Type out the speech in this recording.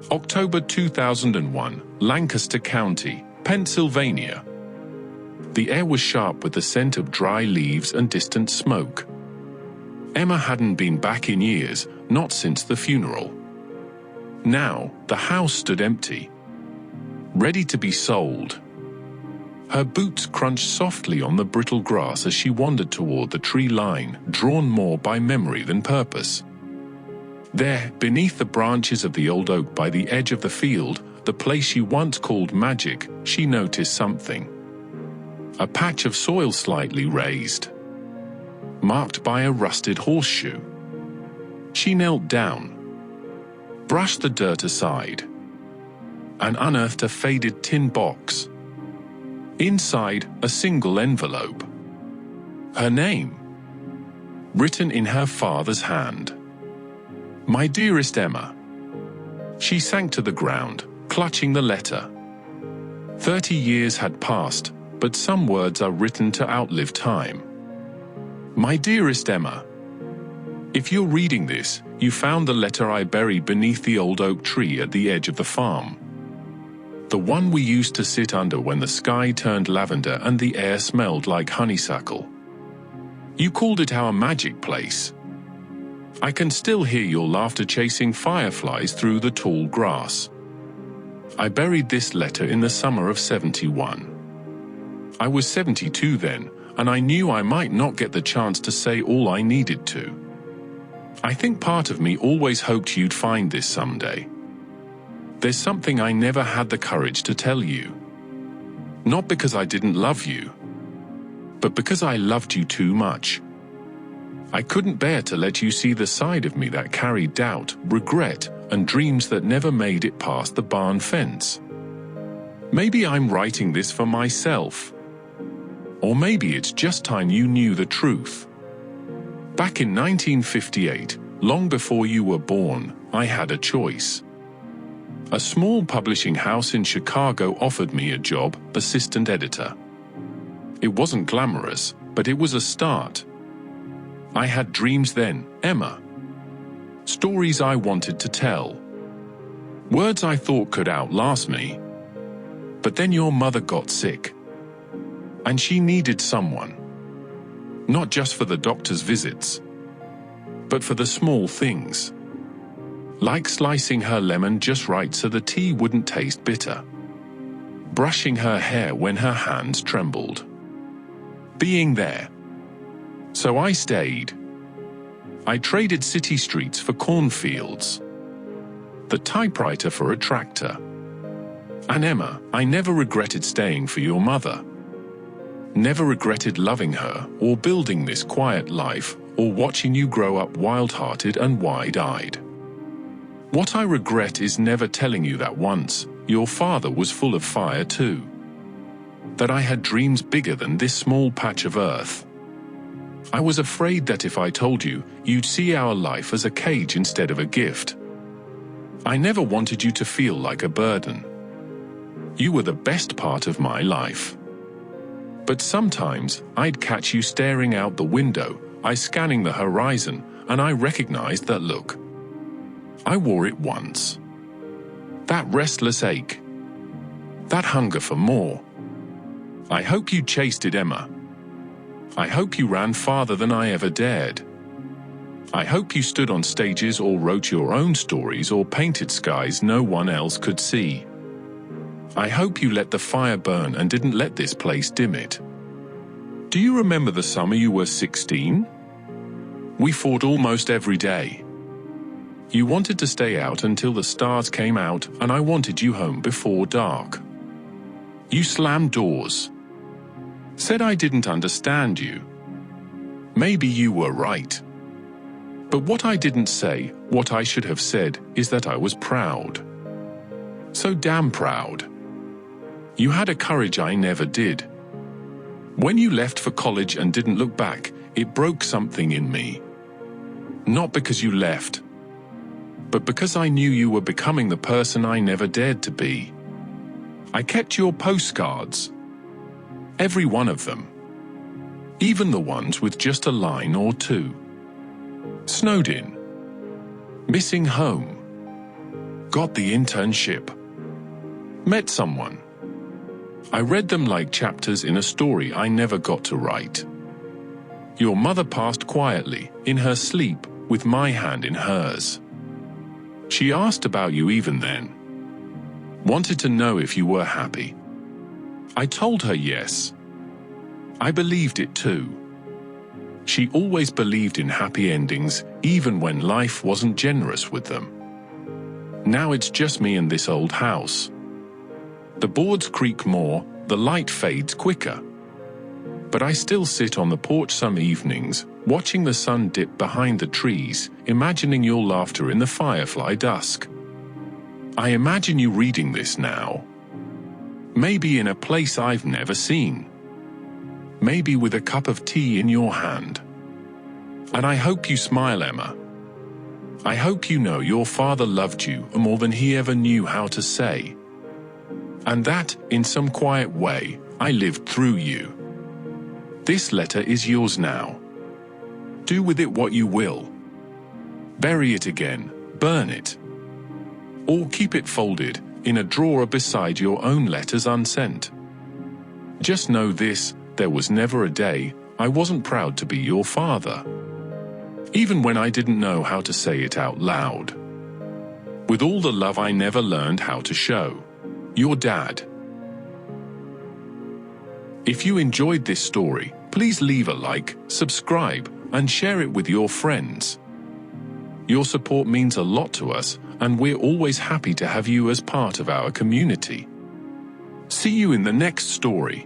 October 2001, Lancaster County, Pennsylvania. The air was sharp with the scent of dry leaves and distant smoke. Emma hadn't been back in years, not since the funeral. Now, the house stood empty, ready to be sold. Her boots crunched softly on the brittle grass as she wandered toward the tree line, drawn more by memory than purpose. There, beneath the branches of the old oak by the edge of the field, the place she once called magic, she noticed something. A patch of soil slightly raised, marked by a rusted horseshoe. She knelt down, brushed the dirt aside, and unearthed a faded tin box. Inside, a single envelope. Her name, written in her father's hand. "My dearest Emma." She sank to the ground, clutching the letter. 30 years had passed, but some words are written to outlive time. "My dearest Emma, if you're reading this, you found the letter I buried beneath the old oak tree at the edge of the farm. The one we used to sit under when the sky turned lavender and the air smelled like honeysuckle. You called it our magic place. I can still hear your laughter chasing fireflies through the tall grass. I buried this letter in the summer of '71. I was 72 then, and I knew I might not get the chance to say all I needed to. I think part of me always hoped you'd find this someday. There's something I never had the courage to tell you. Not because I didn't love you, but because I loved you too much. I couldn't bear to let you see the side of me that carried doubt, regret, and dreams that never made it past the barn fence. Maybe I'm writing this for myself. Or maybe it's just time you knew the truth. Back in 1958, long before you were born, I had a choice. A small publishing house in Chicago offered me a job, assistant editor. It wasn't glamorous, but it was a start. I had dreams then, Emma. Stories I wanted to tell. Words I thought could outlast me. But then your mother got sick. And she needed someone. Not just for the doctor's visits, but for the small things. Like slicing her lemon just right so the tea wouldn't taste bitter. Brushing her hair when her hands trembled. Being there. So I stayed. I traded city streets for cornfields. The typewriter for a tractor. And Emma, I never regretted staying for your mother. Never regretted loving her, or building this quiet life, or watching you grow up wild-hearted and wide-eyed. What I regret is never telling you that once, your father was full of fire too. That I had dreams bigger than this small patch of earth. I was afraid that if I told you, you'd see our life as a cage instead of a gift. I never wanted you to feel like a burden. You were the best part of my life. But sometimes, I'd catch you staring out the window, I scanning the horizon, and I recognized that look. I wore it once. That restless ache. That hunger for more. I hope you chased it, Emma. I hope you ran farther than I ever dared. I hope you stood on stages or wrote your own stories or painted skies no one else could see. I hope you let the fire burn and didn't let this place dim it. Do you remember the summer you were 16? We fought almost every day. You wanted to stay out until the stars came out, and I wanted you home before dark. You slammed doors. Said I didn't understand you. Maybe you were right. But what I didn't say, what I should have said, is that I was proud. So damn proud. You had a courage I never did. When you left for college and didn't look back, it broke something in me. Not because you left, but because I knew you were becoming the person I never dared to be. I kept your postcards. Every one of them. Even the ones with just a line or two. Snowed in. Missing home. Got the internship. Met someone. I read them like chapters in a story I never got to write. Your mother passed quietly, in her sleep, with my hand in hers. She asked about you even then. Wanted to know if you were happy. I told her yes. I believed it too. She always believed in happy endings, even when life wasn't generous with them. Now it's just me and this old house. The boards creak more, the light fades quicker. But I still sit on the porch some evenings, watching the sun dip behind the trees, imagining your laughter in the firefly dusk. I imagine you reading this now. Maybe in a place I've never seen. Maybe with a cup of tea in your hand. And I hope you smile, Emma. I hope you know your father loved you more than he ever knew how to say. And that, in some quiet way, I lived through you. This letter is yours now. Do with it what you will. Bury it again, burn it. Or keep it folded, in a drawer beside your own letters unsent. Just know this, there was never a day I wasn't proud to be your father. Even when I didn't know how to say it out loud. With all the love I never learned how to show. Your dad. If you enjoyed this story, please leave a like, subscribe, and share it with your friends. Your support means a lot to us, and we're always happy to have you as part of our community. See you in the next story.